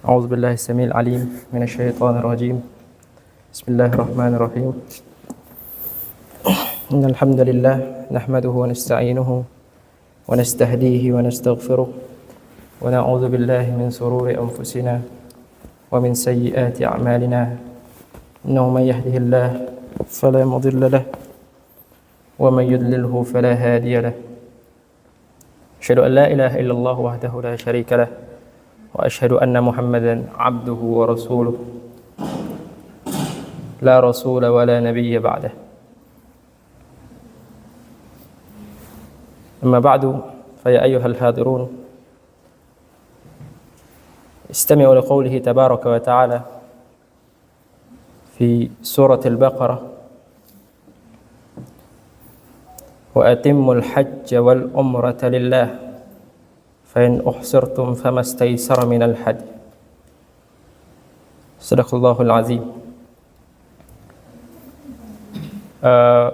أعوذ بالله السميع العليم من الشيطان الرجيم. بسم الله الرحمن الرحيم. إن الحمد لله نحمده ونستعينه ونستهديه ونستغفره ونعوذ بالله من شرور أنفسنا ومن سيئات أعمالنا. إنه من يهده الله فلا مضل له ومن يضلله فلا هادي له. أشهد أن لا إله إلا الله وحده لا شريك له وأشهد أن محمدا عبده ورسوله لا رسول ولا نبي بعده. أما بعد فيا أيها الحاضرون استمعوا لقوله تبارك وتعالى في سورة البقرة: وأتموا الحج والعمرة لله فإن أحصرتم فما استيسر من الحج. Sadaqallahul azim.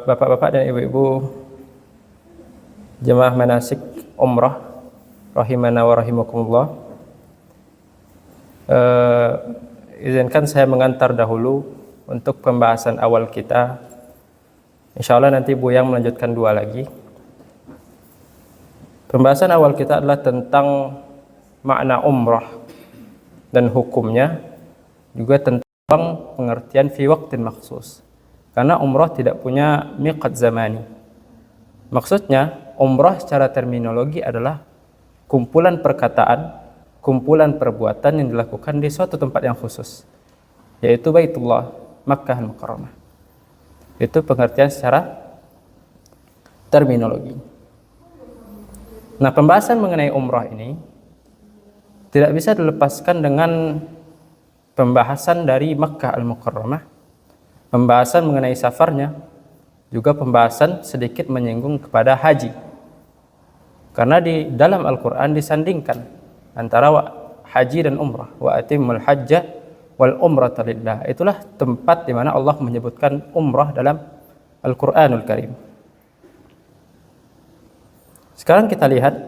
Bapak-bapak dan ibu-ibu jemaah manasik umrah rahimana wa rahimakumullah, izinkan saya mengantar dahulu untuk pembahasan awal kita. Insyaallah nanti Bu Yang melanjutkan dua lagi. Pembahasan awal kita adalah tentang makna umrah dan hukumnya, juga tentang pengertian fi waqtin maksus. Karena umrah tidak punya miqat zamani. Maksudnya, umrah secara terminologi adalah kumpulan perkataan, kumpulan perbuatan yang dilakukan di suatu tempat yang khusus, yaitu Baitullah, Makkah Al-Mukarramah. Itu pengertian secara terminologi. Nah, pembahasan mengenai umrah ini tidak bisa dilepaskan dengan pembahasan dari Makkah Al-Mukarramah, pembahasan mengenai safarnya, juga pembahasan sedikit menyinggung kepada haji. Karena di dalam Al-Quran disandingkan antara haji dan umrah. Wa atimul hajja wal umrata lillah. Itulah tempat di mana Allah menyebutkan umrah dalam Al-Quranul Karim. Sekarang kita lihat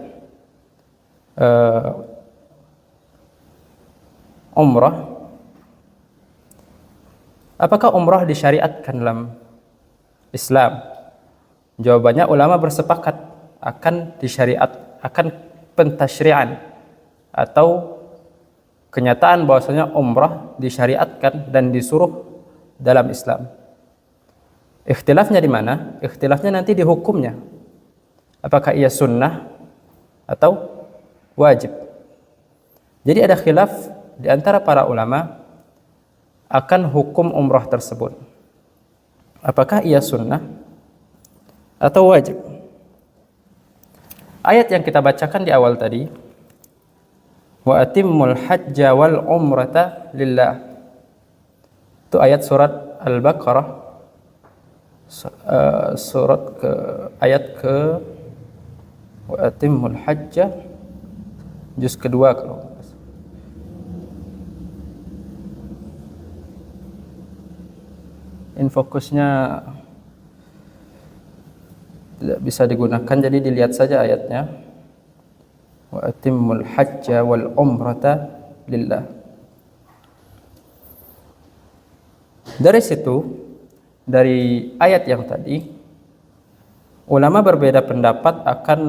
umrah. Apakah umrah disyariatkan dalam Islam? Jawabannya, ulama bersepakat akan akan pentasyri'an atau kenyataan bahwasanya umrah disyariatkan dan disuruh dalam Islam. Ikhtilafnya di mana? Ikhtilafnya nanti di hukumnya. Apakah ia sunnah atau wajib? Jadi ada khilaf di antara para ulama akan hukum umrah tersebut. Apakah ia sunnah atau wajib? Ayat yang kita bacakan di awal tadi, wa atimmul hajja wal umrata lillah, itu ayat surat Al-Baqarah, ayat ke wa atimmul hajja, juz kedua kalau infokusnya tidak bisa digunakan, jadi dilihat saja ayatnya. Wa atimmul hajja wal umrata lillah. Dari situ, dari ayat yang tadi, ulama berbeda pendapat akan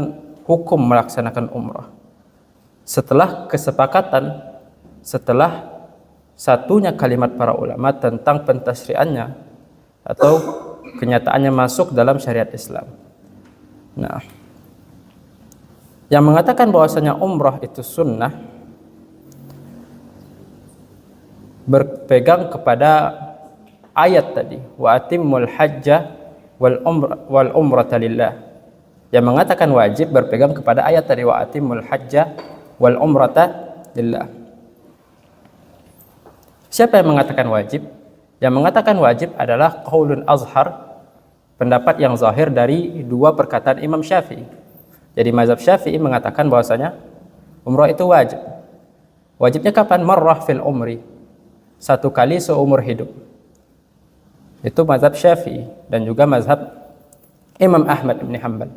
hukum melaksanakan umrah. Setelah kesepakatan, setelah satunya kalimat para ulama tentang pentasyri'annya atau kenyataannya masuk dalam syariat Islam. Nah, yang mengatakan bahwasanya umrah itu sunnah berpegang kepada ayat tadi, wa atimmul hajja wal umrata lillah. Yang mengatakan wajib berpegang kepada ayat tadi, wa atimmul hajja wal umrata lillah. Siapa yang mengatakan wajib? Yang mengatakan wajib adalah qaulun azhar, pendapat yang zahir dari dua perkataan Imam Syafi'i. Jadi mazhab Syafi'i mengatakan bahwasanya umrah itu wajib. Wajibnya kapan? Marrah fil umri, satu kali seumur hidup. Itu mazhab Syafi'i dan juga mazhab Imam Ahmad bin Hanbal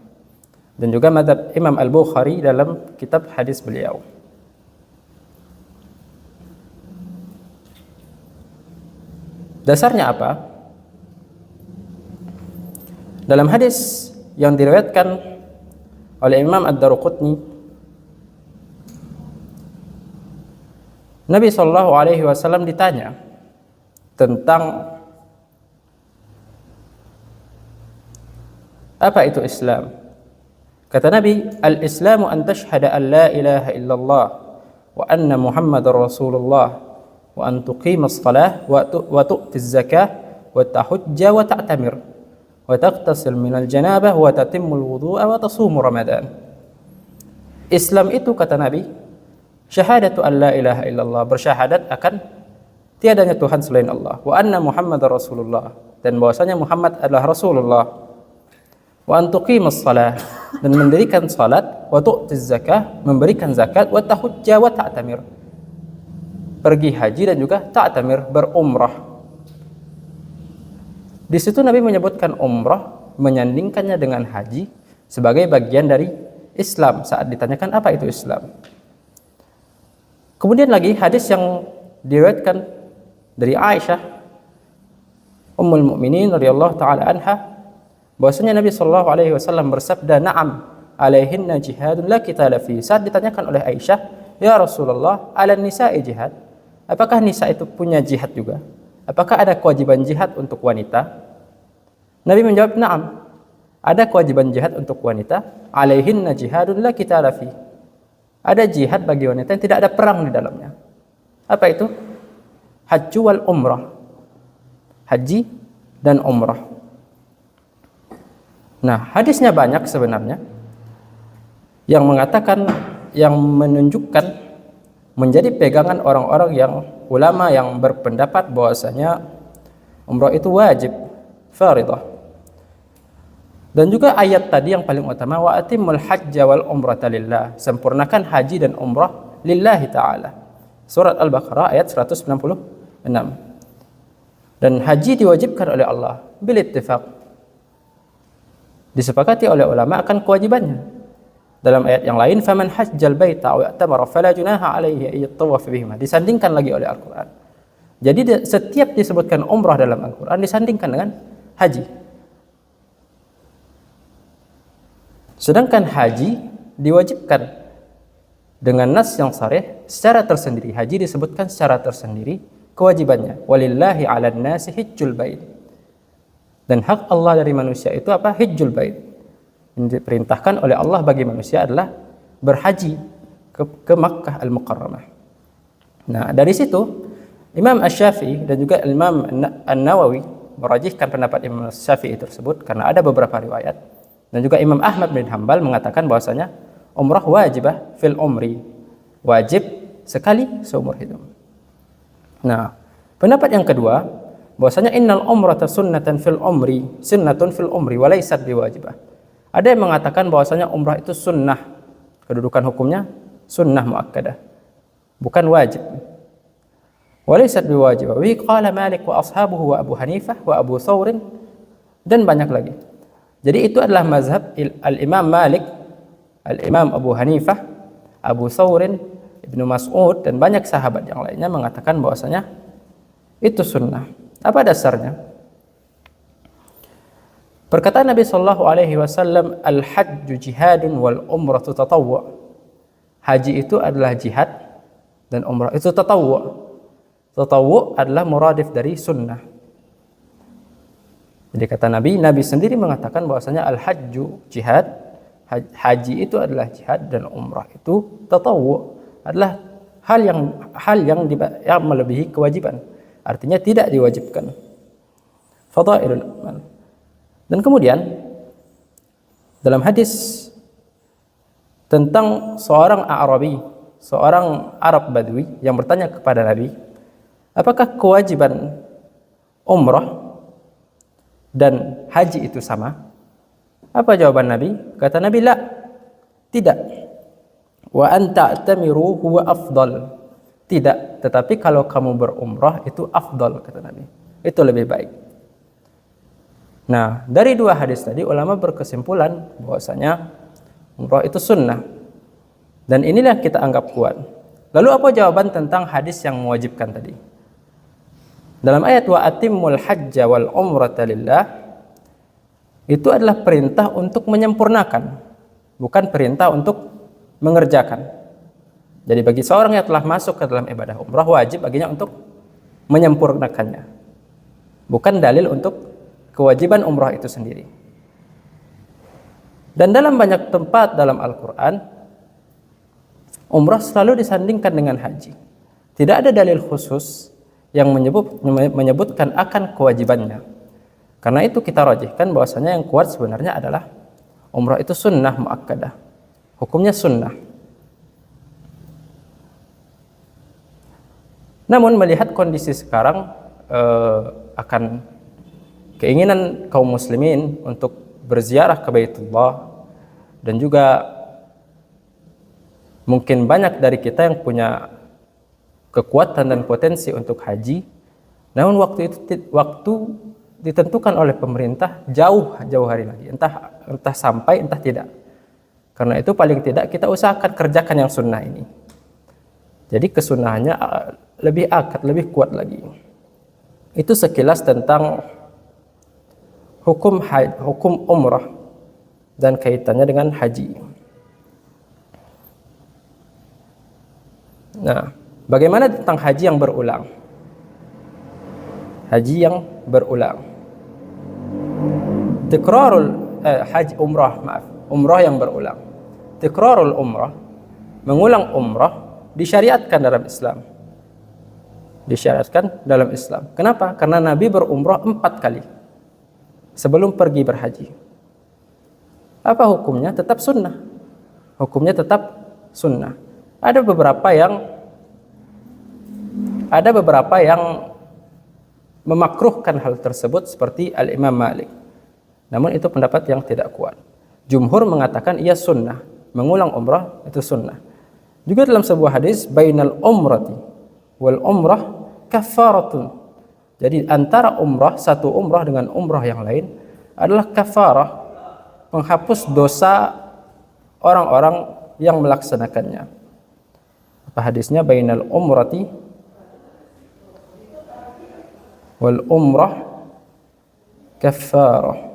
dan juga mazhab Imam Al-Bukhari dalam kitab hadis beliau. Dasarnya apa? Dalam hadis yang diriwayatkan oleh Imam Ad-Daruqutni, Nabi Shallallahu Alaihi Wasallam ditanya tentang apa itu Islam. Kata Nabi, al-Islamu an tashhada an la ilaha illallah wa anna Muhammadar Rasulullah wa an tuqimas salah wa tu'tiz zakah wa tahujja wa ta'tamir wa taqtasil minal janabah wa tatimmul wudu'a wa tasumu Ramadan. Islam itu, kata Nabi, syahadatu an la ilaha illallah, bersyahadat akan tiadanya Tuhan selain Allah, wa anna Muhammadar Rasulullah, dan bahwasanya Muhammad adalah Rasulullah, wa an tuqimas salah, dan mendirikan salat, wa tu'tiz zakah, memberikan zakat, wa tahujja wa ta'tamir, pergi haji dan juga ta'tamir, berumrah. Di situ Nabi menyebutkan umrah, menyandingkannya dengan haji sebagai bagian dari Islam saat ditanyakan apa itu Islam. Kemudian lagi hadis yang diriwayatkan dari Aisyah Ummul Mukminin radhiyallahu taala anha, bahwasanya Nabi sallallahu alaihi wasallam bersabda, "Na'am, alaihinna jihadun la qitala fi." Saat ditanyakan oleh Aisyah, "Ya Rasulullah, 'alan nisa'i jihad?" Apakah nisa itu punya jihad juga? Apakah ada kewajiban jihad untuk wanita? Nabi menjawab, "Na'am, ada kewajiban jihad untuk wanita. Alaihinna jihadun la qitala fi." Ada jihad bagi wanita yang tidak ada perang di dalamnya. Apa itu? Haji wal umrah. Haji dan umrah. Nah, hadisnya banyak sebenarnya yang mengatakan, yang menunjukkan menjadi pegangan orang-orang yang ulama yang berpendapat bahwasanya umrah itu wajib, fardhah. Dan juga ayat tadi yang paling utama, wa atimul hajja wal umrata lillah, sempurnakan haji dan umrah lillahi ta'ala. Surat Al-Baqarah ayat 196. Dan haji diwajibkan oleh Allah bil ittifaq, disepakati oleh ulama akan kewajibannya. Dalam ayat yang lain, faman hajjal baita aw i'tamara fala junaha alaihi ay yatawaf bihima, disandingkan lagi oleh Al-Qur'an. Jadi setiap disebutkan umrah dalam Al-Qur'an disandingkan dengan haji. Sedangkan haji diwajibkan dengan nas yang sharih secara tersendiri. Haji disebutkan secara tersendiri kewajibannya. Walillahi 'alan nasi hajjul bait. Dan hak Allah dari manusia itu apa? Hajjul bait. Yang diperintahkan oleh Allah bagi manusia adalah berhaji ke Makkah Al-Mukarramah. Nah, dari situ Imam Asy-Syafi'i dan juga Imam An-Nawawi merajihkan pendapat Imam Asy-Syafi'i tersebut karena ada beberapa riwayat. Dan juga Imam Ahmad bin Hanbal mengatakan bahwasanya umrah wajibah fil umri, wajib sekali seumur hidup. Nah, pendapat yang kedua bahwasanya innal umrata sunnatan fil umri, sunnatun fil umri wa laysat biwajibah. Ada yang mengatakan bahwasanya umrah itu sunnah, kedudukan hukumnya sunnah muakkadah, bukan wajib. Wa laysat biwajibah. Wa qala Malik wa ashabuhu wa Abu Hanifah wa Abu Thawr, dan banyak lagi. Jadi itu adalah mazhab al-Imam Malik, al-Imam Abu Hanifah, Abu Thawr, Ibnu Mas'ud, dan banyak sahabat yang lainnya mengatakan bahwasanya itu sunnah. Apa dasarnya? Perkataan Nabi sallallahu alaihi wasallam, al-hajju jihadun wal umratu tatawwu'. Haji itu adalah jihad dan umrah itu tatawwu'. Tatawwu' adalah muradif dari sunnah. Jadi kata Nabi sendiri mengatakan bahwasanya al-hajju jihad, haji itu adalah jihad, dan umrah itu tatawwu', adalah hal yang melebihi kewajiban. Artinya tidak diwajibkan. Fadailul amal. Dan kemudian dalam hadis tentang seorang Arabi, seorang Arab Badui yang bertanya kepada Nabi, apakah kewajiban umrah dan haji itu sama? Apa jawaban Nabi? Kata Nabi, la, tidak. Wa anta ta'tamiru huwa afdal. Tidak, tetapi kalau kamu berumrah itu afdal, kata Nabi. Itu lebih baik. Nah, dari dua hadis tadi ulama berkesimpulan bahwasanya umrah itu sunnah. Dan inilah kita anggap kuat. Lalu apa jawaban tentang hadis yang mewajibkan tadi? Dalam ayat wa atimmul hajja wal umrata lillah, itu adalah perintah untuk menyempurnakan, bukan perintah untuk mengerjakan. Jadi bagi seorang yang telah masuk ke dalam ibadah umrah, wajib baginya untuk menyempurnakannya, bukan dalil untuk kewajiban umrah itu sendiri. Dan dalam banyak tempat dalam Al-Quran, umrah selalu disandingkan dengan haji. Tidak ada dalil khusus yang menyebutkan akan kewajibannya. Karena itu kita rajihkan bahwasanya yang kuat sebenarnya adalah umrah itu sunnah muakkadah, hukumnya sunnah. Namun melihat kondisi sekarang, akan keinginan kaum muslimin untuk berziarah ke Baitullah, dan juga mungkin banyak dari kita yang punya kekuatan dan potensi untuk haji, namun waktu ditentukan oleh pemerintah jauh hari lagi, entah sampai entah tidak. Karena itu paling tidak kita usahakan kerjakan yang sunnah ini. Jadi kesunahannya lebih akad, lebih kuat lagi. Itu sekilas tentang hukum umrah dan kaitannya dengan haji. Nah, bagaimana tentang haji yang berulang? Haji yang berulang. Umrah yang berulang. Tikrarul umrah, mengulang umrah disyariatkan dalam Islam. Disyariatkan dalam Islam. Kenapa? Karena Nabi berumrah 4 kali sebelum pergi berhaji. Apa hukumnya? Tetap sunnah. Hukumnya tetap sunnah. Ada beberapa yang memakruhkan hal tersebut seperti Al-Imam Malik. Namun itu pendapat yang tidak kuat. Jumhur mengatakan ia sunnah. Mengulang umrah itu sunnah. Juga dalam sebuah hadis, bainal umrati wal umrah kafaratun. Jadi antara satu umrah dengan umrah yang lain adalah kafarah, penghapus dosa orang-orang yang melaksanakannya. Apa hadisnya? Bainal umrati wal umrah kafarah.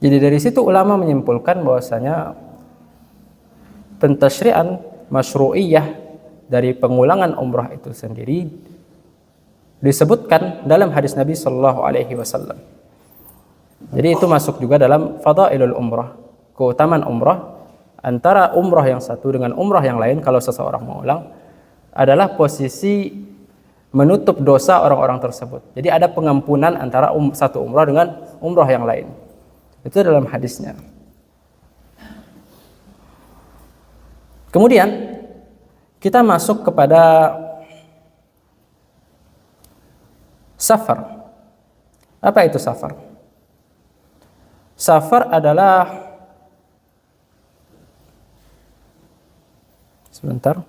Jadi dari situ ulama menyimpulkan bahwasanya pentasyri'an masyru'iyah dari pengulangan umrah itu sendiri disebutkan dalam hadis Nabi sallallahu alaihi wasallam. Jadi itu masuk juga dalam fadailul umrah, keutamaan umrah. Antara umrah yang satu dengan umrah yang lain, kalau seseorang mengulang, adalah posisi menutup dosa orang-orang tersebut. Jadi ada pengampunan antara satu umrah dengan umrah yang lain. Itu dalam hadisnya. Kemudian kita masuk kepada safar. Apa itu safar? Safar adalah, sebentar.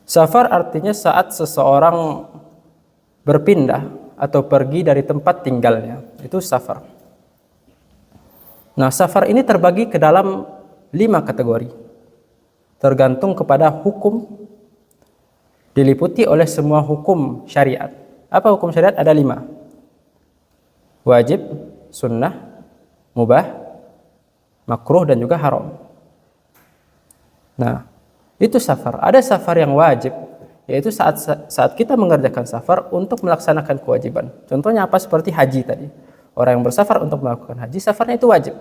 Safar artinya saat seseorang berpindah atau pergi dari tempat tinggalnya. Itu safar. Nah, safar ini terbagi ke dalam 5 kategori. Tergantung kepada hukum, diliputi oleh semua hukum syariat. Apa hukum syariat? Ada 5. Wajib, sunnah, mubah, makruh, dan juga haram. Nah, itu safar. Ada safar yang wajib, yaitu saat kita mengerjakan safar untuk melaksanakan kewajiban. Contohnya apa? Seperti haji tadi. Orang yang bersafar untuk melakukan haji, safarnya itu wajib.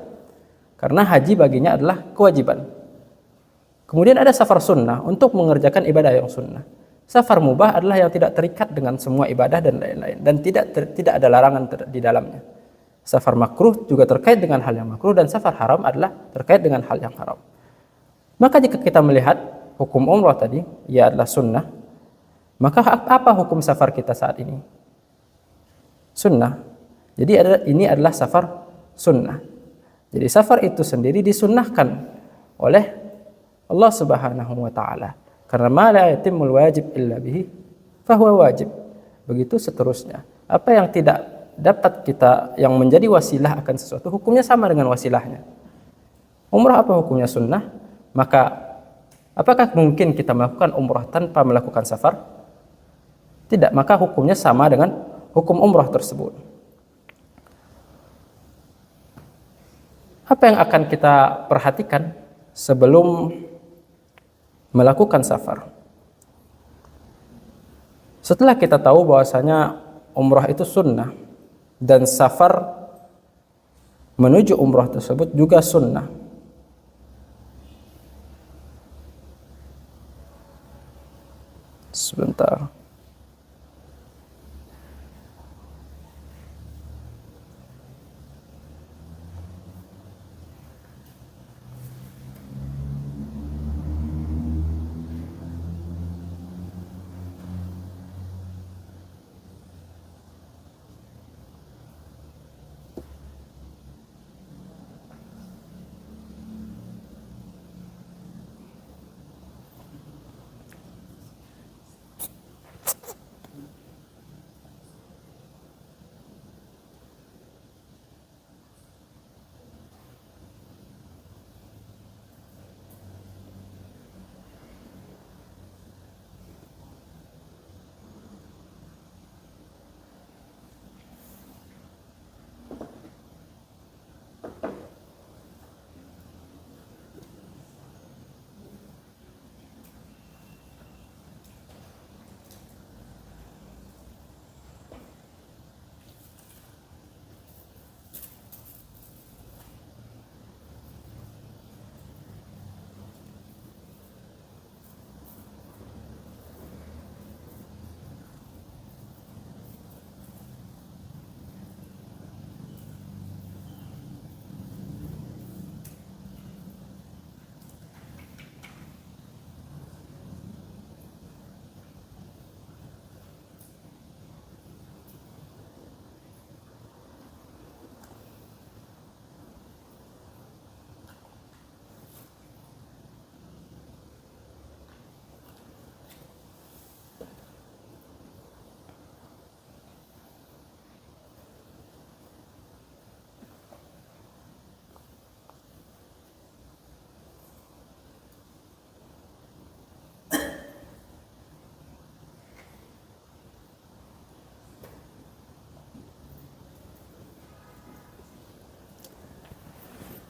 Karena haji baginya adalah kewajiban. Kemudian ada safar sunnah, untuk mengerjakan ibadah yang sunnah. Safar mubah adalah yang tidak terikat dengan semua ibadah dan lain-lain, dan tidak ada larangan di dalamnya. Safar makruh juga terkait dengan hal yang makruh, dan safar haram adalah terkait dengan hal yang haram. Maka jika kita melihat hukum umrah tadi, ia adalah sunnah, maka apa hukum safar kita saat ini? Sunnah. Jadi ini adalah safar sunnah. Jadi safar itu sendiri disunnahkan oleh Allah Subhanahu wa taala. Karena ma la yatimul wajib illa bihi fahuwa wajib. Begitu seterusnya. Apa yang tidak dapat kita, yang menjadi wasilah akan sesuatu, hukumnya sama dengan wasilahnya. Umrah apa hukumnya? Sunnah. Maka apakah mungkin kita melakukan umrah tanpa melakukan safar? Tidak. Maka hukumnya sama dengan hukum umrah tersebut. Apa yang akan kita perhatikan sebelum melakukan safar? Setelah kita tahu bahwasanya umrah itu sunnah dan safar menuju umrah tersebut juga sunnah, sebentar.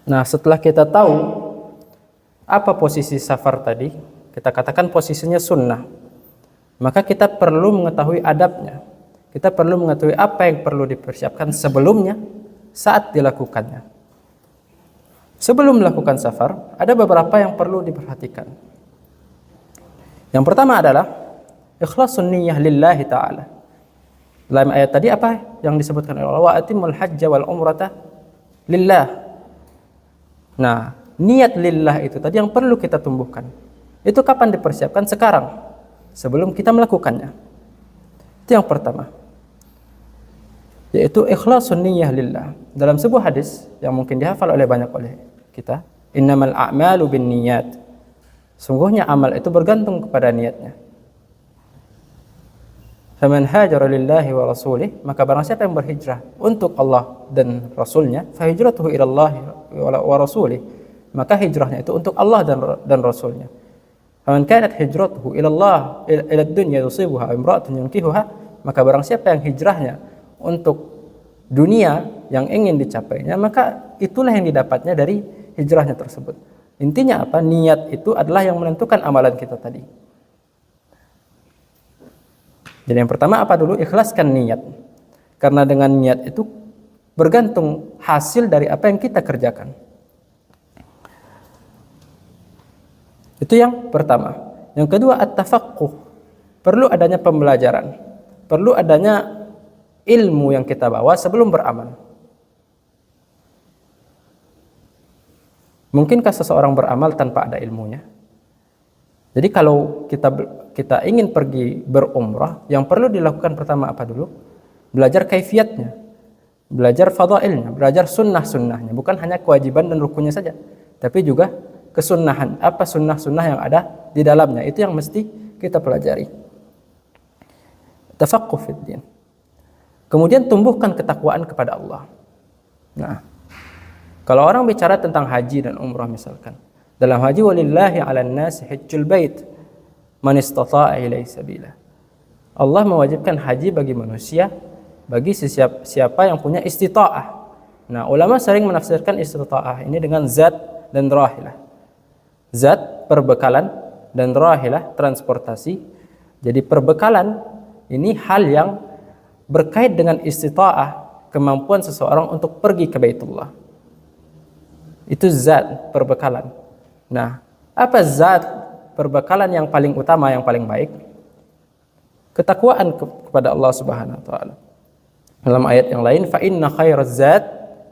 Nah, setelah kita tahu apa posisi safar tadi, kita katakan posisinya sunnah, maka kita perlu mengetahui adabnya. Kita perlu mengetahui apa yang perlu dipersiapkan sebelumnya saat dilakukannya. Sebelum melakukan safar, ada beberapa yang perlu diperhatikan. Yang pertama adalah ikhlasun niyyah lillahi ta'ala. Dalam ayat tadi apa yang disebutkan oleh Allah? Wa atimul hajja wal umrata lillah. Nah, niat lillah itu tadi yang perlu kita tumbuhkan. Itu kapan dipersiapkan? Sekarang, sebelum kita melakukannya. Itu yang pertama, yaitu ikhlasun niyyah lillah. Dalam sebuah hadis yang mungkin dihafal oleh banyak oleh kita, innamal a'malu binniyat. Sungguhnya amal itu bergantung kepada niatnya. Faman hajara lillahi wa rasulih, maka barang siapa yang berhijrah untuk Allah dan Rasulnya, fa hijratuhu ila Allah wa rasulih, maka hijrahnya itu untuk Allah dan Rasulnya. Faman kanat hijratuhu ila Allah ila dunya yusibuha imra'atun yankihuha, maka barang siapa yang hijrahnya untuk dunia yang ingin dicapainya, maka itulah yang didapatnya dari hijrahnya tersebut. Intinya apa? Niat itu adalah yang menentukan amalan kita tadi. Jadi yang pertama apa dulu? Ikhlaskan niat. Karena dengan niat itu bergantung hasil dari apa yang kita kerjakan. Itu yang pertama. Yang kedua, at-tafaqquh. perlu adanya pembelajaran, perlu adanya ilmu yang kita bawa sebelum beramal. Mungkinkah seseorang beramal tanpa ada ilmunya? Jadi kalau kita ingin pergi berumrah, yang perlu dilakukan pertama apa dulu? Belajar kaifiatnya, belajar fadailnya, belajar sunnah-sunnahnya, bukan hanya kewajiban dan rukunnya saja, tapi juga kesunnahan, apa sunnah-sunnah yang ada di dalamnya, itu yang mesti kita pelajari. Tafaqquh fid din. Kemudian tumbuhkan ketakwaan kepada Allah. Nah, kalau orang bicara tentang haji dan umrah misalkan, dalam haji walillahi 'alan nasi hajjul bait man istata'a ilaihi sabila. Allah mewajibkan haji bagi manusia, bagi siapa yang punya istita'ah. Nah, ulama sering menafsirkan istita'ah ini dengan zat dan rahilah. Zat, perbekalan, dan rahilah, transportasi. Jadi perbekalan ini hal yang berkait dengan istita'ah, kemampuan seseorang untuk pergi ke Baitullah. Itu zat, perbekalan. Nah, apa zat perbekalan yang paling utama, yang paling baik? Ketakwaan kepada Allah Subhanahu wa taala. Dalam ayat yang lain, fa inna khairaz zat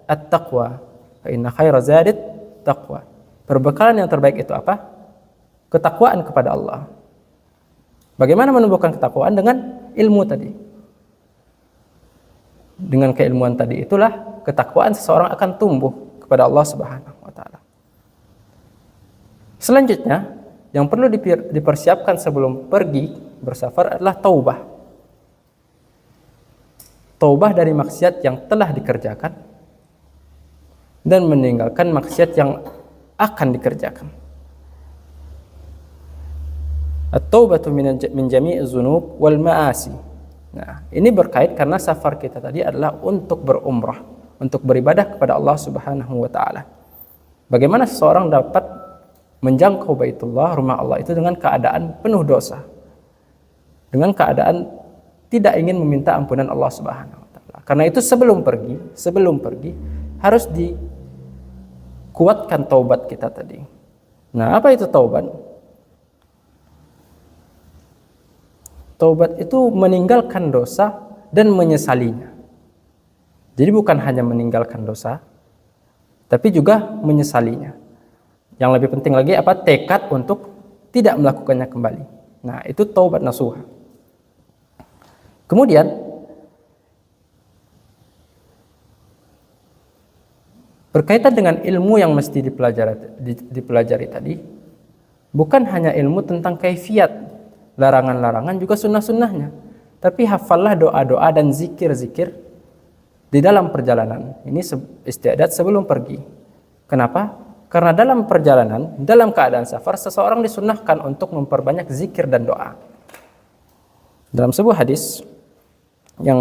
at-taqwa. Fa inna khairaz zadit taqwa. Perbekalan yang terbaik itu apa? Ketakwaan kepada Allah. Bagaimana menumbuhkan ketakwaan? Dengan ilmu tadi. Dengan keilmuan tadi itulah ketakwaan seseorang akan tumbuh kepada Allah Subhanahu wa taala. Selanjutnya, yang perlu dipersiapkan sebelum pergi bersafar adalah taubah. Taubah dari maksiat yang telah dikerjakan dan meninggalkan maksiat yang akan dikerjakan. At-taubatu min jami'iz dzunub wal ma'asi. Nah, ini berkait karena safar kita tadi adalah untuk berumrah, untuk beribadah kepada Allah Subhanahu wa taala. Bagaimana seseorang dapat menjangkau Baitullah, rumah Allah itu dengan keadaan penuh dosa, dengan keadaan tidak ingin meminta ampunan Allah Subhanahu wa taala. Karena itu sebelum pergi harus dikuatkan taubat kita tadi. Nah, apa itu taubat? Taubat itu meninggalkan dosa dan menyesalinya. Jadi bukan hanya meninggalkan dosa, tapi juga menyesalinya. Yang lebih penting lagi apa? Tekad untuk tidak melakukannya kembali. Nah, itu taubat nasuha. Kemudian berkaitan dengan ilmu yang mesti dipelajari tadi, bukan hanya ilmu tentang kaifiat, larangan-larangan, juga sunnah-sunnahnya, tapi hafallah doa-doa dan zikir-zikir di dalam perjalanan. Ini istiadat sebelum pergi. Kenapa? Karena dalam perjalanan, dalam keadaan safar, seseorang disunnahkan untuk memperbanyak zikir dan doa. Dalam sebuah hadis yang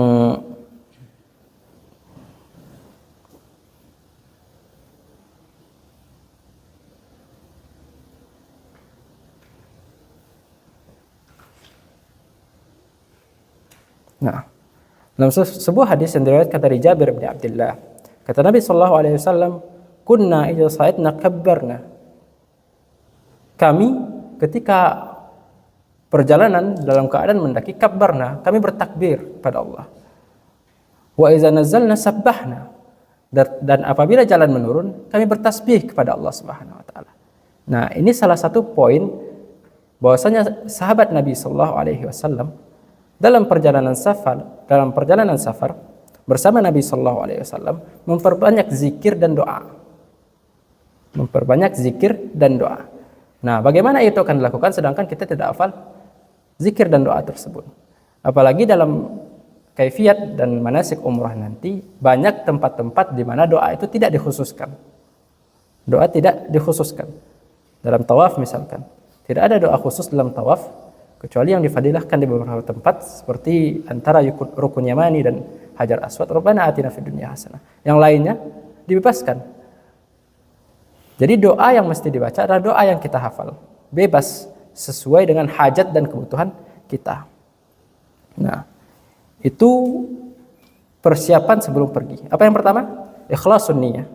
dalam sebuah hadis yang diriwayatkan dari Jabir bin Abdullah, kata Nabi sallallahu alaihi wasallam, "Kunna idza sa'idna kabbarna." Kami ketika perjalanan dalam keadaan mendaki, kabbarna, kami bertakbir pada Allah. Wa idza nazzalna sabbahna. Dan apabila jalan menurun, kami bertasbih kepada Allah Subhanahu wa taala. Nah, ini salah satu poin bahwasanya sahabat Nabi sallallahu alaihi wasallam dalam perjalanan safar bersama Nabi sallallahu alaihi wasallam memperbanyak zikir dan doa. Nah, bagaimana itu akan dilakukan sedangkan kita tidak hafal zikir dan doa tersebut? Apalagi dalam kaifiat dan manasik umrah nanti banyak tempat-tempat di mana doa itu tidak dikhususkan. Doa tidak dikhususkan. Dalam tawaf misalkan, tidak ada doa khusus dalam tawaf kecuali yang difadilahkan di beberapa tempat seperti antara rukun yamani dan hajar aswad, Rabbana atina fid dunya hasanah. Yang lainnya dibebaskan. Jadi doa yang mesti dibaca adalah doa yang kita hafal, bebas sesuai dengan hajat dan kebutuhan kita. Nah, itu persiapan sebelum pergi. Apa yang pertama? Ikhlasun niyah.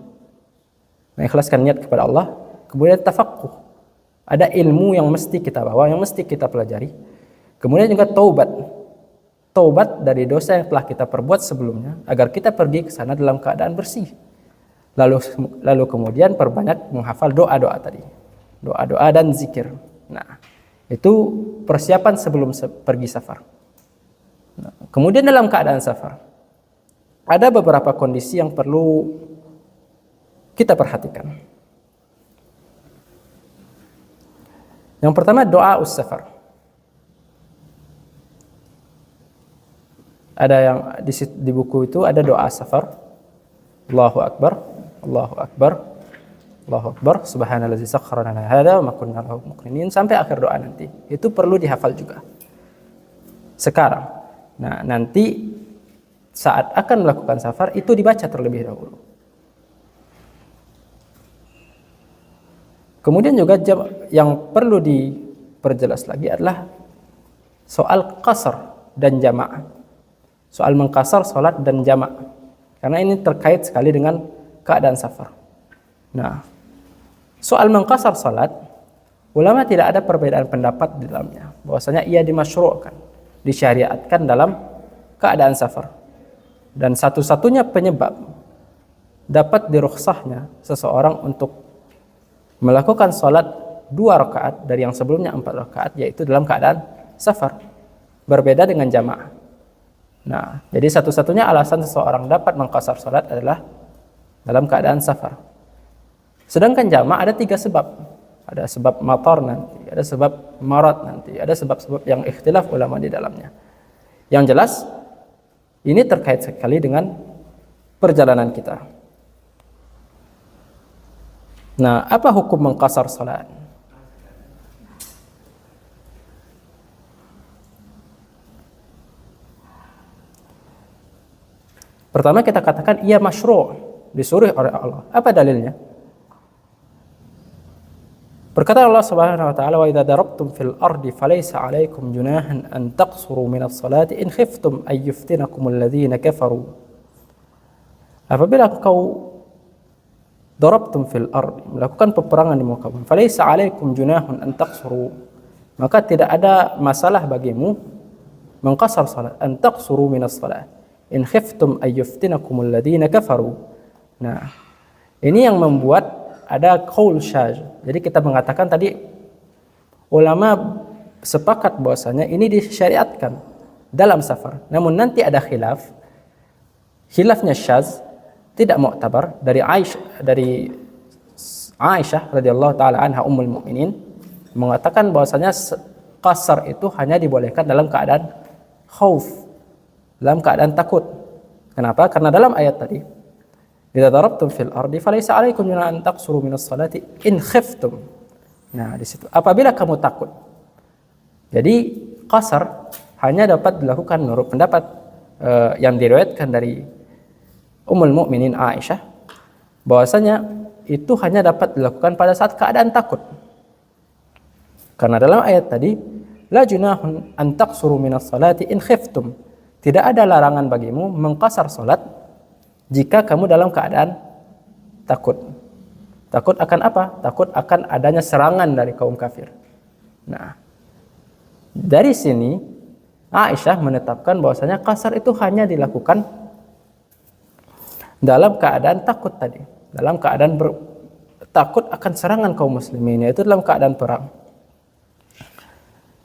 Mengikhlaskan niat kepada Allah. Kemudian tafaqquh. Ada ilmu yang mesti kita bawa, yang mesti kita pelajari. Kemudian juga taubat dari dosa yang telah kita perbuat sebelumnya, agar kita pergi ke sana dalam keadaan bersih. Lalu kemudian perbanyak menghafal doa-doa tadi, doa-doa dan zikir. Nah, itu persiapan sebelum pergi safar. Nah, kemudian dalam keadaan safar, ada beberapa kondisi yang perlu kita perhatikan. Yang pertama, doa us-safar. Ada yang di buku itu ada doa safar. Allahu Akbar, Allahu Akbar, Allahu Akbar, subhanallazi sakhkhara lana hadza wa ma kunna lahu muqrinin, sampai akhir doa nanti. Itu perlu dihafal juga. Sekarang, nah nanti saat akan melakukan safar itu dibaca terlebih dahulu. Kemudian juga yang perlu diperjelas lagi adalah soal qasar dan jamaah. Soal mengqasar salat dan jamaah. Karena ini terkait sekali dengan keadaan safar. Nah, soal mengqasar salat, ulama tidak ada perbedaan pendapat di dalamnya. Bahwasanya ia dimasyru'kan, disyariatkan dalam keadaan safar. Dan satu-satunya penyebab dapat dirukhsahnya seseorang untuk melakukan salat 2 rakaat dari yang sebelumnya 4 rakaat, yaitu dalam keadaan safar, berbeda dengan jamaah. Nah, jadi satu-satunya alasan seseorang dapat mengqasar salat adalah dalam keadaan safar. Sedangkan jamaah ada 3 sebab. Ada sebab matar nanti, ada sebab marat nanti, ada sebab-sebab yang ikhtilaf ulama di dalamnya. Yang jelas, ini terkait sekali dengan perjalanan kita. Nah, apa hukum mengqasar salat? Pertama kita katakan ia masyru', disuruh oleh Allah. Apa dalilnya? Berkata Allah Subhanahu wa taala, "Wa idza darabtum fil ardi falaysa 'alaikum junahan an taqsuru minas salati in khiftum ay yuftinakumul ladzina kafaru." Apabila engkau darabtum fil ardi, melakukan peperangan di muka bumi, falaysa 'alaikum junahun an taqsuru, maka tidak ada masalah bagimu mengqasar salat, an taqsuru minas salat in khiftum ay yuftinakumul ladzina kafaru. Nah, ini yang membuat ada qaul syadz. Jadi kita mengatakan tadi ulama sepakat bahwasanya ini disyariatkan dalam safar. Namun nanti ada khilafnya syadz, tidak mu'tabar dari Aisyah radhiyallahu taala anha ummul mukminin mengatakan bahwasanya qasar itu hanya dibolehkan dalam keadaan khauf, dalam keadaan takut. Kenapa? Karena dalam ayat tadi, idza darabtum fil ardi falaysa 'alaikum junahun an taqsuru minas salati in khiftum. Nah, di situ apabila kamu takut. Jadi qasar hanya dapat dilakukan menurut pendapat yang diriwayatkan dari Ummul Mukminin Aisyah, bahwasanya itu hanya dapat dilakukan pada saat keadaan takut. Karena dalam ayat tadi, la junahun an taqsuru minas salati in khiftum. Tidak ada larangan bagimu mengqasar salat jika kamu dalam keadaan takut. Takut akan apa? Takut akan adanya serangan dari kaum kafir. Nah, dari sini Aisyah menetapkan bahwasanya qasar itu hanya dilakukan dalam keadaan takut tadi, dalam keadaan takut akan serangan kaum muslimin, yaitu dalam keadaan perang.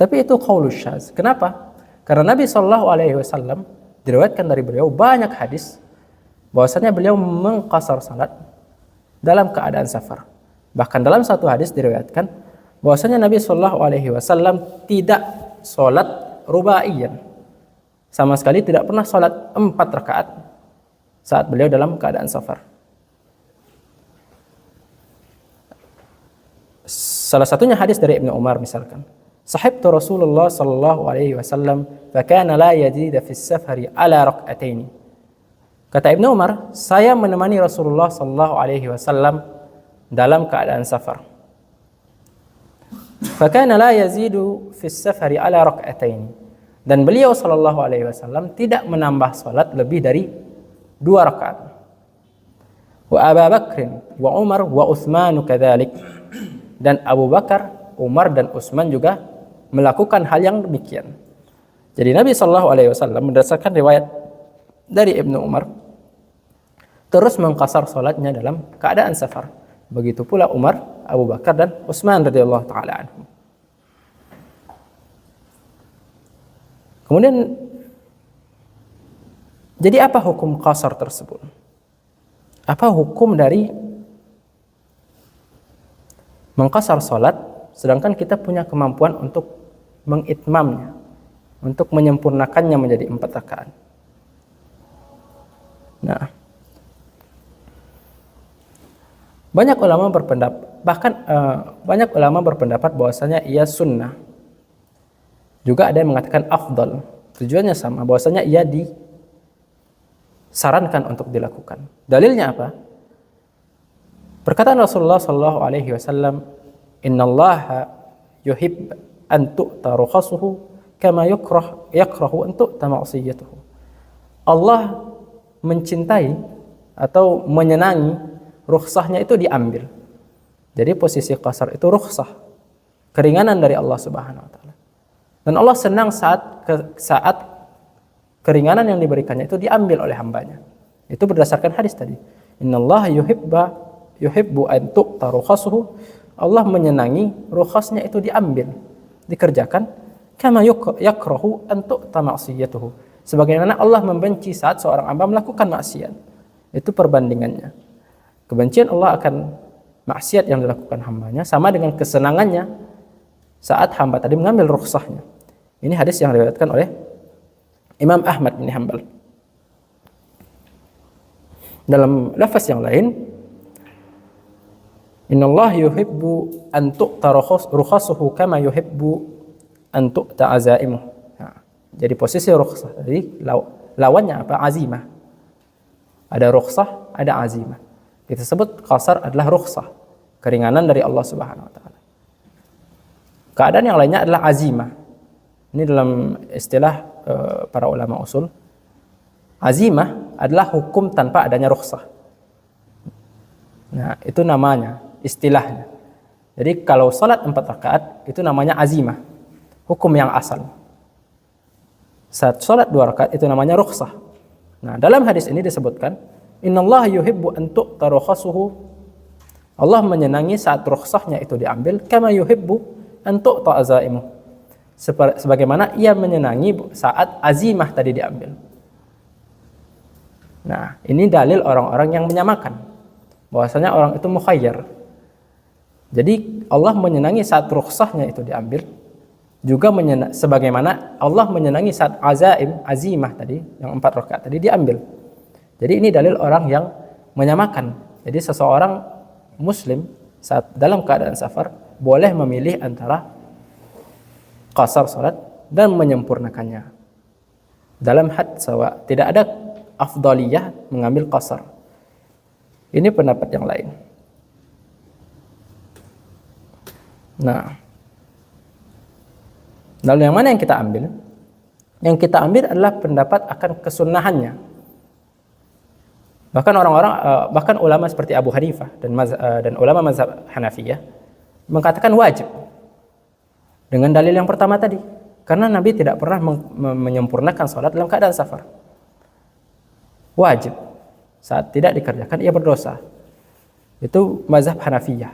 Tapi itu qaulus syadz. Kenapa? Karena Nabi Shallallahu Alaihi Wasallam diriwayatkan dari beliau banyak hadis bahwasanya beliau mengqasar salat dalam keadaan safar. Bahkan dalam satu hadis diriwayatkan bahwasanya Nabi Shallallahu Alaihi Wasallam tidak salat rubaiyan, sama sekali tidak pernah salat 4 rakaat saat beliau dalam keadaan safar. Salah satunya hadis dari Ibnu Umar misalkan, sahibtu Rasulullah sallallahu alaihi wasallam fa kana la yazid fi as-safari ala rak'ataini. Kata Ibnu Umar, saya menemani Rasulullah sallallahu alaihi wasallam dalam keadaan safar. Fa kana la yazidu fi as-safari ala rak'ataini. Dan beliau sallallahu alaihi wasallam tidak menambah salat lebih dari 2 rakaat. Wa Abu Bakr wa Umar wa Utsman kadzalik. Dan Abu Bakar, Umar dan Utsman juga melakukan hal yang demikian. Jadi Nabi Shallallahu Alaihi Wasallam berdasarkan riwayat dari Ibnu Umar terus mengqasar salatnya dalam keadaan safar. Begitu pula Umar, Abu Bakar dan Utsman radhiyallahu taala anhum. Kemudian jadi apa hukum qasar tersebut? Apa hukum dari mengqasar salat sedangkan kita punya kemampuan untuk mengitmamnya, untuk menyempurnakannya menjadi 4 rakaat? Nah, banyak ulama berpendapat bahwasanya ia sunnah. Juga ada yang mengatakan afdal. Tujuannya sama, bahwasanya ia disarankan untuk dilakukan. Dalilnya apa? Perkataan Rasulullah sallallahu alaihi wasallam, "Innallaha yuhib an tu'ta rukhasuhu kama yakrahu an tu'ta ma'siyatuhu." Allah mencintai atau menyenangi rukhsahnya itu diambil. Jadi posisi qasar itu rukhsah, keringanan dari Allah Subhanahu wa taala. Dan Allah senang saat keringanan yang diberikannya itu diambil oleh hambanya. Itu berdasarkan hadis tadi. Innallaha yuhibbu an tu'ta rukhasuhu. Allah menyenangi rukhasnya itu diambil, dikerjakan. Kama yakrahu an tu'ta ma'siyatuhu. Sebagaimana Allah membenci saat seorang hamba melakukan maksiat. Itu perbandingannya. Kebencian Allah akan maksiat yang dilakukan hambanya sama dengan kesenangannya saat hamba tadi mengambil rukhsahnya. Ini hadis yang diriwayatkan oleh Imam Ahmad bin Hanbal. Dalam lafaz yang lain, Innallaha yuhibbu an tu'ta rukhasuhu kama yuhibbu an tu'ta azaimuh. Jadi posisi rukhsah tadi lawannya apa? Azimah. Ada rukhsah, ada azimah. Kita sebut qasar adalah rukhsah, keringanan dari Allah Subhanahu wa taala. Keadaan yang lainnya adalah azimah. Ini dalam istilah para ulama usul. Azimah adalah hukum tanpa adanya rukhsah. Nah, itu namanya, istilahnya. Jadi kalau salat 4 rakaat itu namanya azimah, hukum yang asal. Saat salat 2 rakaat itu namanya rukhsah. Nah, dalam hadis ini disebutkan, Innallaha yuhibbu an tu'ta rukhasuhu. Allah menyenangi saat rukhsahnya itu diambil, kama yuhibbu an tu'ta azaimuh. Sebagaimana ia menyenangi saat azimah tadi diambil. Nah, ini dalil orang-orang yang menyamakan bahwasanya orang itu mukhayyar. Jadi Allah menyenangi saat rukhsahnya itu diambil, juga sebagaimana Allah menyenangi saat azimah tadi yang 4 rakaat tadi diambil. Jadi ini dalil orang yang menyamakan. Jadi seseorang muslim saat dalam keadaan safar boleh memilih antara qasar salat dan menyempurnakannya. Dalam had sawa, tidak ada afdaliyah mengambil qasar. Ini pendapat yang lain. Nah, lalu yang mana yang kita ambil? Yang kita ambil adalah pendapat akan kesunahannya. Bahkan ulama seperti Abu Hanifah dan ulama mazhab Hanafiyah mengatakan wajib. Dengan dalil yang pertama tadi, karena Nabi tidak pernah menyempurnakan salat dalam keadaan safar. Wajib. Saat tidak dikerjakan ia berdosa. Itu mazhab Hanafiyah.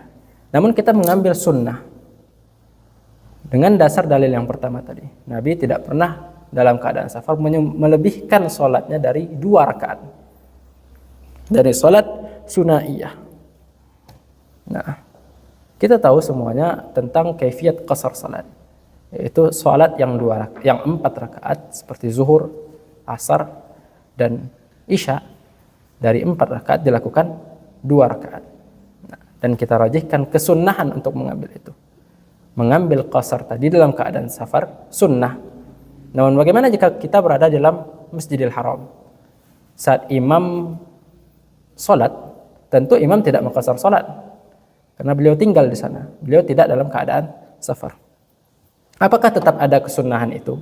Namun kita mengambil sunnah dengan dasar dalil yang pertama tadi. Nabi tidak pernah dalam keadaan safar melebihkan salatnya dari 2 rakaat. Dari salat sunaiyah. Nah, kita tahu semuanya tentang kaifiyat qasar salat. Yaitu salat yang 4 rakaat seperti zuhur, asar dan isya, dari 4 rakaat dilakukan 2 rakaat. Nah, dan kita rajihkan kesunnahan untuk mengambil itu. Mengambil qasar tadi dalam keadaan safar sunnah. Namun bagaimana jika kita berada dalam Masjidil Haram? Saat imam salat, tentu imam tidak mengqasar salat karena beliau tinggal di sana. Beliau tidak dalam keadaan safar. Apakah tetap ada kesunnahan itu?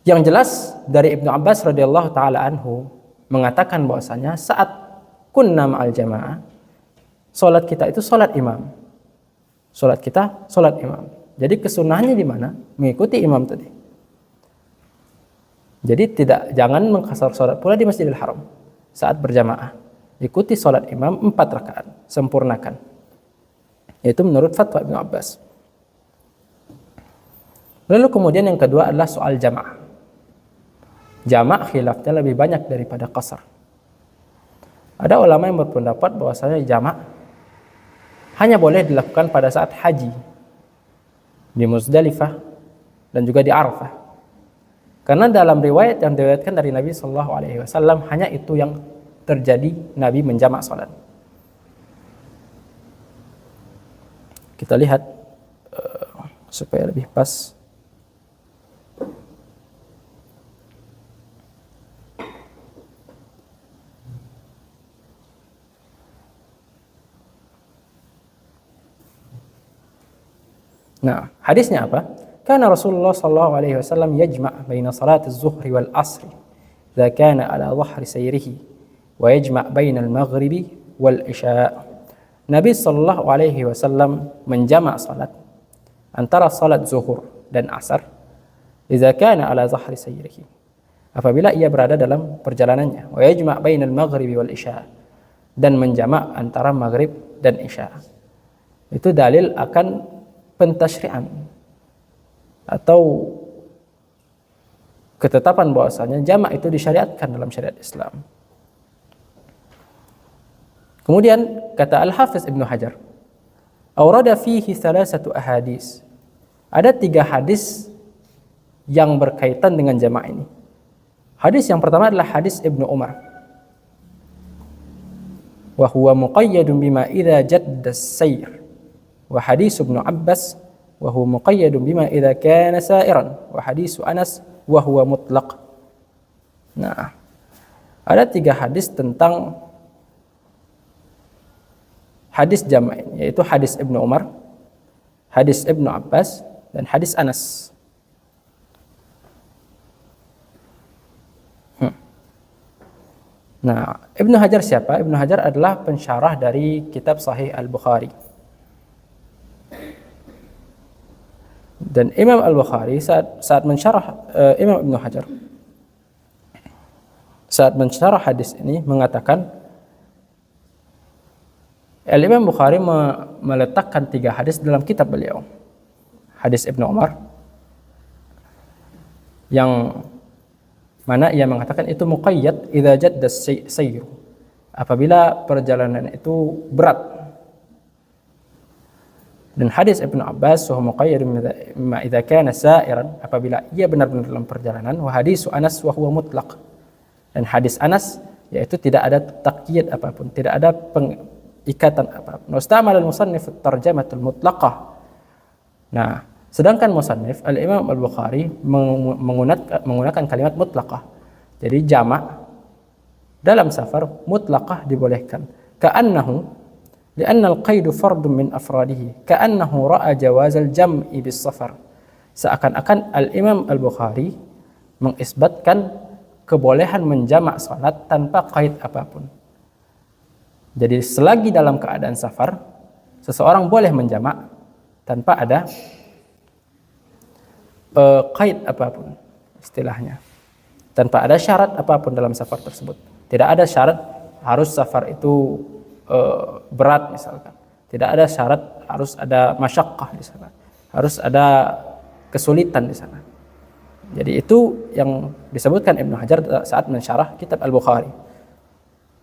Yang jelas dari Ibnu Abbas radhiyallahu taala anhu mengatakan bahwasanya saat kunna ma'al jamaah, salat kita itu salat imam. Salat kita, salat imam. Jadi kesunahannya di mana? Mengikuti imam tadi. Jadi jangan mengqasar salat pula di Masjidil Haram saat berjamaah. Ikuti salat imam 4 rakaat, sempurnakan. Itu menurut fatwa Ibnu Abbas. Lalu kemudian yang kedua adalah soal jamaah. Jamaah khilafnya lebih banyak daripada qasar. Ada ulama yang berpendapat bahwasanya jamaah hanya boleh dilakukan pada saat haji di Muzdalifah dan juga di Arafah. Karena dalam riwayat yang diriwayatkan dari Nabi Shallallahu Alaihi Wasallam hanya itu yang terjadi, Nabi menjamak salat. Kita lihat supaya lebih pas. Nah, hadisnya apa? Karena Rasulullah sallallahu alaihi wasallam yajma' baina salat az-zuhri wal asri idza kana ala dhahri sayrihi wa yajma' baina al-maghribi wal isya'. Nabi sallallahu alaihi wasallam menjamak salat antara salat zuhur dan asar idza kana ala dhahri sayrihi, apabila ia berada dalam perjalanannya, wa yajma' baina al-maghribi wal isya', dan menjamak antara maghrib dan isya'. Itu dalil akan pentasyri'an atau ketetapan bahwasanya jamak itu disyariatkan dalam syariat Islam. Kemudian kata Al-Hafiz Ibnu Hajar, awrada fihi thalathatu ahadis. Ada 3 hadis yang berkaitan dengan jamak ini. Hadis yang pertama adalah hadis Ibnu Umar. Wa huwa muqayyadun bima idza jadda as-sayr. Wa hadis Ibnu Abbas wa huwa muqayyadun bima idza kana sa'iran, wa hadis Anas wa huwa mutlaq. Nah, ada 3 hadis tentang hadis jamak ini, yaitu hadis Ibnu Umar, hadis Ibnu Abbas, dan hadis Anas. Nah, Ibnu Hajar siapa? Ibnu Hajar adalah pensyarah dari kitab Sahih Al-Bukhari. Dan Imam Al-Bukhari saat mensyarah Imam Ibnu Hajar saat mensyarah hadis ini mengatakan, Imam Bukhari meletakkan 3 hadis dalam kitab beliau. Hadis Ibnu Umar yang mana ia mengatakan itu muqayyad idza jadda sayr, apabila perjalanan itu berat. Dan hadis Ibnu Abbas wa muqayyadun bima idza kana sa'iran, apabila ia benar-benar dalam perjalanan. Wa hadis Anas wa huwa mutlaq, dan hadis Anas yaitu tidak ada taqyid apapun, tidak ada ikatan apapun. Mustamal al-musannif at-tarjamatul mutlaqah. Nah, sedangkan musannif al-Imam Al-Bukhari menggunakan kalimat mutlaqah. Jadi jamak dalam safar mutlaqah dibolehkan. Ka'annahu لأن القيد فرد من أفراده كأنه رأى جواز الجمع بالسفر. Seakan-akan Al-Imam Al-Bukhari mengisbatkan kebolehan menjamak salat tanpa qaid apapun. Jadi selagi dalam keadaan safar, seseorang boleh menjamak tanpa ada qaid apapun, istilahnya. Tanpa ada syarat apapun dalam safar tersebut. Tidak ada syarat harus safar itu berat misalkan. Tidak ada syarat harus ada masyaqqah di sana. Harus ada kesulitan di sana. Jadi itu yang disebutkan Ibnu Hajar saat mensyarah kitab Al-Bukhari.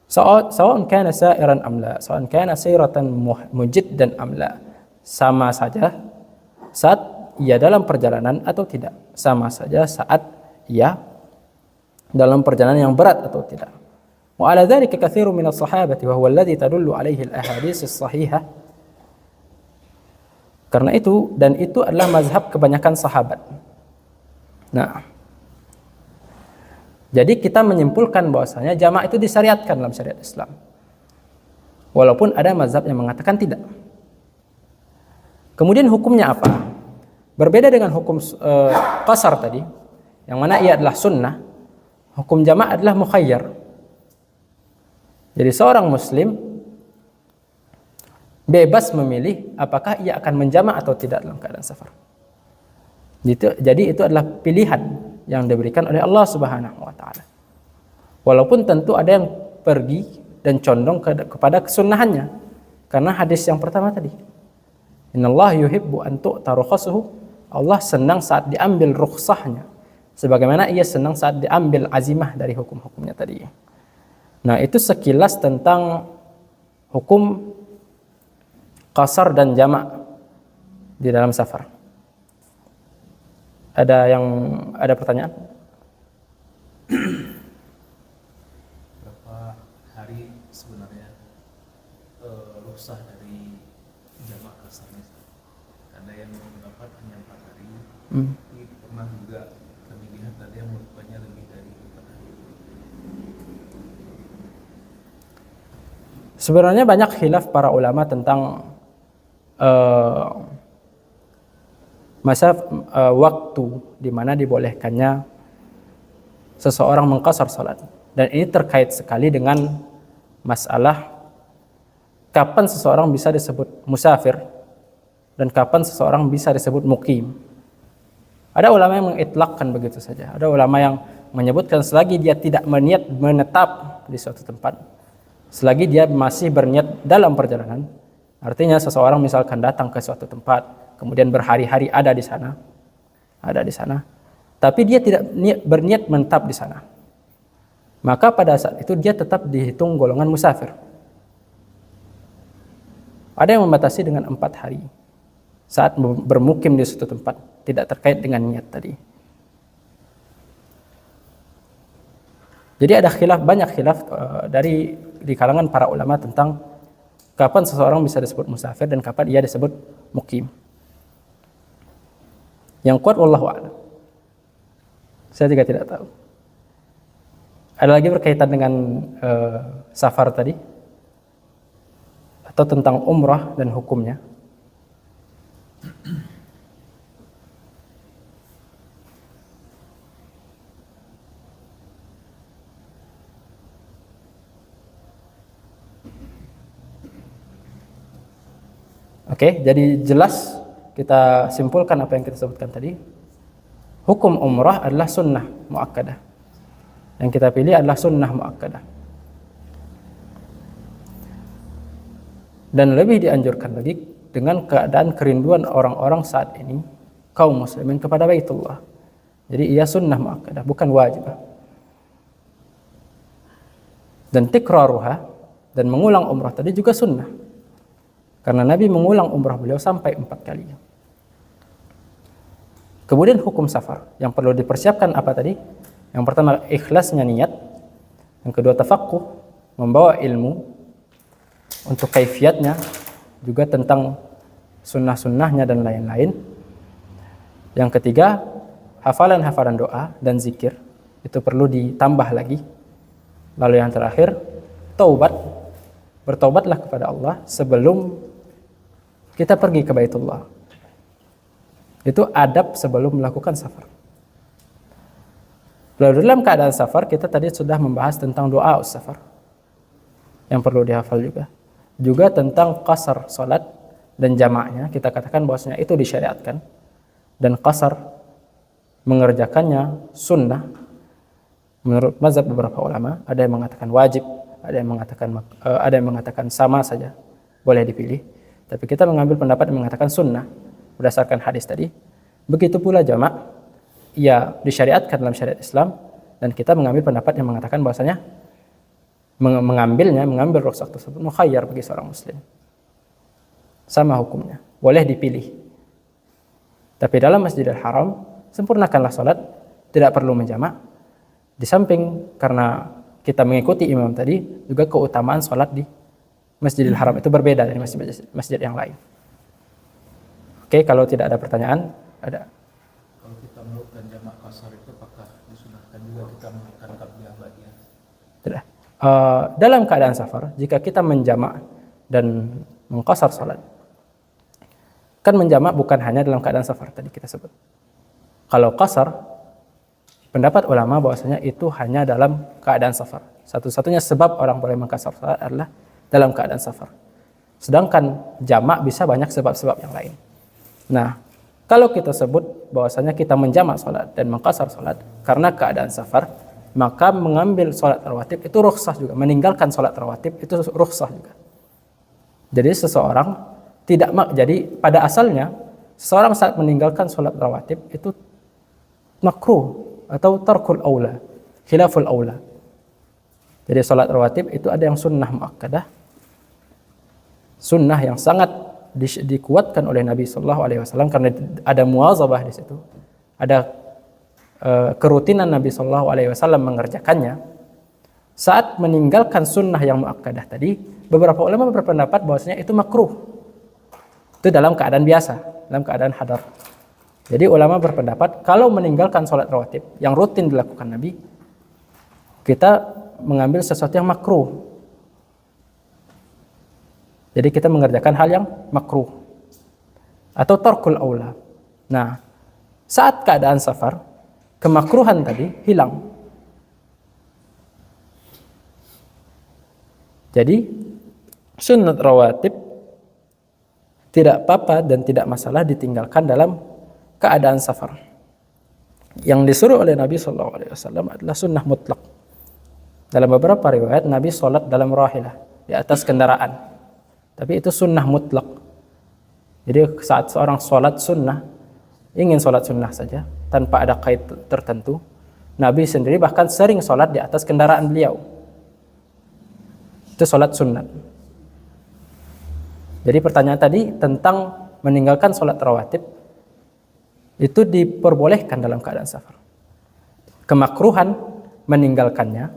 Sawa'un kana sa'iran am la, sawa'un kana sayratan mujiddan am la. Sama saja saat ia dalam perjalanan atau tidak. Sama saja saat ia dalam perjalanan yang berat atau tidak. Wa ala dzalika katsirun minas sahabati wa huwa alladhi tadullu alaihi al-ahadits as-sahihah. Karena itu, dan itu adalah mazhab kebanyakan sahabat. Nah, jadi kita menyimpulkan bahwasanya jamak itu disyariatkan dalam syariat Islam. Walaupun ada mazhab yang mengatakan tidak. Kemudian hukumnya apa? Berbeda dengan hukum qasar tadi, yang mana ia adalah sunnah. Hukum jamak adalah mukhayyar. Jadi seorang muslim bebas memilih apakah ia akan menjamak atau tidak dalam keadaan safar. Jadi itu adalah pilihan yang diberikan oleh Allah Subhanahu wa taala. Walaupun tentu ada yang pergi dan condong kepada kesunahannya. Karena hadis yang pertama tadi. Innallaha yuhibbu an tu'ta rukhsatuhu. Allah senang saat diambil rukhsahnya. Sebagaimana ia senang saat diambil azimah dari hukum-hukumnya tadi. Nah, itu sekilas tentang hukum qasar dan jamak di dalam safar. Ada pertanyaan? Berapa hari sebenarnya rukhsah dari jamak kasarnya? Ada yang mendapat hanya 4 hari. Tapi pernah juga kami lihat ada yang melakukannya lebih dari 4 hari. Sebenarnya banyak khilaf para ulama tentang waktu di mana dibolehkannya seseorang mengqasar salat. Dan ini terkait sekali dengan masalah kapan seseorang bisa disebut musafir dan kapan seseorang bisa disebut muqim. Ada ulama yang mengitlaqkan begitu saja. Ada ulama yang menyebutkan selagi dia tidak berniat menetap di suatu tempat, selagi dia masih berniat dalam perjalanan, artinya seseorang misalkan datang ke suatu tempat, kemudian berhari-hari ada di sana, tapi dia tidak berniat menetap di sana, maka pada saat itu dia tetap dihitung golongan musafir. Ada yang membatasi dengan 4 hari saat bermukim di suatu tempat, tidak terkait dengan niat tadi. Jadi ada banyak khilaf di kalangan para ulama tentang kapan seseorang bisa disebut musafir dan kapan ia disebut mukim. Yang kuat wallahu a'lam. Saya juga tidak tahu. Ada lagi berkaitan dengan safar tadi atau tentang umrah dan hukumnya? Oke, jadi jelas kita simpulkan apa yang kita sebutkan tadi. Hukum umrah adalah sunnah muakkadah. Yang kita pilih adalah sunnah muakkadah. Dan lebih dianjurkan lagi dengan keadaan kerinduan orang-orang saat ini, kaum muslimin kepada Baitullah. Jadi ia sunnah muakkadah, bukan wajib. Dan tikraruha, dan mengulang umrah tadi juga sunnah. Karena Nabi mengulang umrah beliau sampai 4 kali. Kemudian hukum safar yang perlu dipersiapkan apa tadi? Yang pertama ikhlasnya niat, yang kedua tafaqquh, membawa ilmu untuk kaifiatnya, juga tentang sunnah-sunnahnya dan lain-lain. Yang ketiga hafalan-hafalan doa dan zikir, itu perlu ditambah lagi. Lalu yang terakhir taubat, bertaubatlah kepada Allah sebelum kita pergi ke Baitullah. Itu adab sebelum melakukan safar. Lalu dalam keadaan safar kita tadi sudah membahas tentang doa safar yang perlu dihafal juga. Juga tentang qasar salat dan jamaknya, kita katakan bahwasanya itu disyariatkan. Dan qasar mengerjakannya sunnah menurut mazhab beberapa ulama. Ada yang mengatakan wajib, ada yang mengatakan sama saja, boleh dipilih. Tapi kita mengambil pendapat yang mengatakan sunnah berdasarkan hadis tadi. Begitu pula jamak, ia disyariatkan dalam syariat Islam, dan kita mengambil pendapat yang mengatakan bahwasanya mengambil rukhsah tersebut mukhayyar bagi seorang muslim. Sama hukumnya, boleh dipilih. Tapi dalam Masjidil Haram sempurnakanlah salat, tidak perlu menjamak. Di samping karena kita mengikuti imam tadi, juga keutamaan salat di Masjidil Haram itu berbeda dari masjid yang lain. Oke, kalau tidak ada pertanyaan, ada. Kalau kita melakukan jamak qasar itu apakah disunahkan juga kita melakukan qabliyah ba'diyah? Tidak. Dalam keadaan safar, jika kita menjamak dan mengqasar salat, kan menjamak bukan hanya dalam keadaan safar tadi kita sebut. Kalau qasar, pendapat ulama bahwasanya itu hanya dalam keadaan safar. Satu-satunya sebab orang boleh mengqasar salat adalah dalam keadaan safar. Sedangkan jamak bisa banyak sebab-sebab yang lain. Nah, kalau kita sebut bahwasanya kita menjamak sholat dan mengqasar sholat karena keadaan safar, maka mengambil sholat rawatib itu rukhsah juga. Meninggalkan sholat rawatib itu rukhsah juga. Jadi seseorang jadi pada asalnya seseorang saat meninggalkan sholat rawatib itu makruh atau tarkul aula, khilaful aula. Jadi sholat rawatib itu ada yang sunnah muakkadah, sunnah yang sangat dikuatkan oleh Nabi Shallallahu Alaihi Wasallam karena ada muwazabah di situ, ada kerutinan Nabi Shallallahu Alaihi Wasallam mengerjakannya. Saat meninggalkan sunnah yang muakkadah tadi, beberapa ulama berpendapat bahwasanya itu makruh. Itu dalam keadaan biasa, dalam keadaan hadar. Jadi ulama berpendapat kalau meninggalkan sholat rawatib yang rutin dilakukan Nabi, kita mengambil sesuatu yang makruh. Jadi kita mengerjakan hal yang makruh atau tarkul aula. Nah, saat keadaan safar, kemakruhan tadi hilang. Jadi sunnat rawatib tidak apa-apa dan tidak masalah ditinggalkan dalam keadaan safar. Yang disuruh oleh Nabi SAW adalah sunnah mutlak. Dalam beberapa riwayat Nabi sholat dalam rahilah, di atas kendaraan. Tapi itu sunnah mutlak. Jadi saat seorang sholat sunnah, ingin sholat sunnah saja tanpa ada kait tertentu, Nabi sendiri bahkan sering sholat di atas kendaraan beliau. Itu sholat sunnah. Jadi pertanyaan tadi tentang meninggalkan sholat rawatib itu diperbolehkan dalam keadaan safar. Kemakruhan meninggalkannya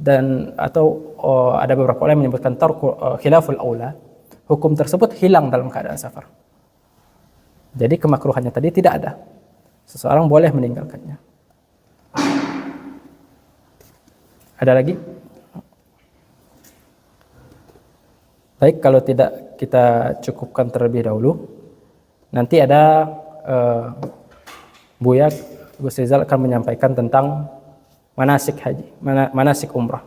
dan atau ada beberapa orang yang menyebutkan khilaful aula, hukum tersebut hilang dalam keadaan safar. Jadi kemakruhannya tadi tidak ada. Seseorang boleh meninggalkannya. Ada lagi? Baik, kalau tidak kita cukupkan terlebih dahulu. Nanti ada Buya Gus Rizal akan menyampaikan tentang manasik haji, manasik umrah.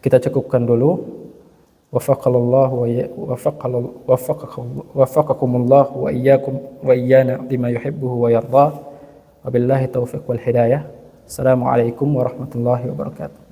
Kita cukupkan dulu. Wafaqakumullah wa iyyakum wa iyyana lima yuhibbuhu wa yardah. Wabillahi taufiq wal hidayah. Assalamualaikum warahmatullahi wabarakatuh.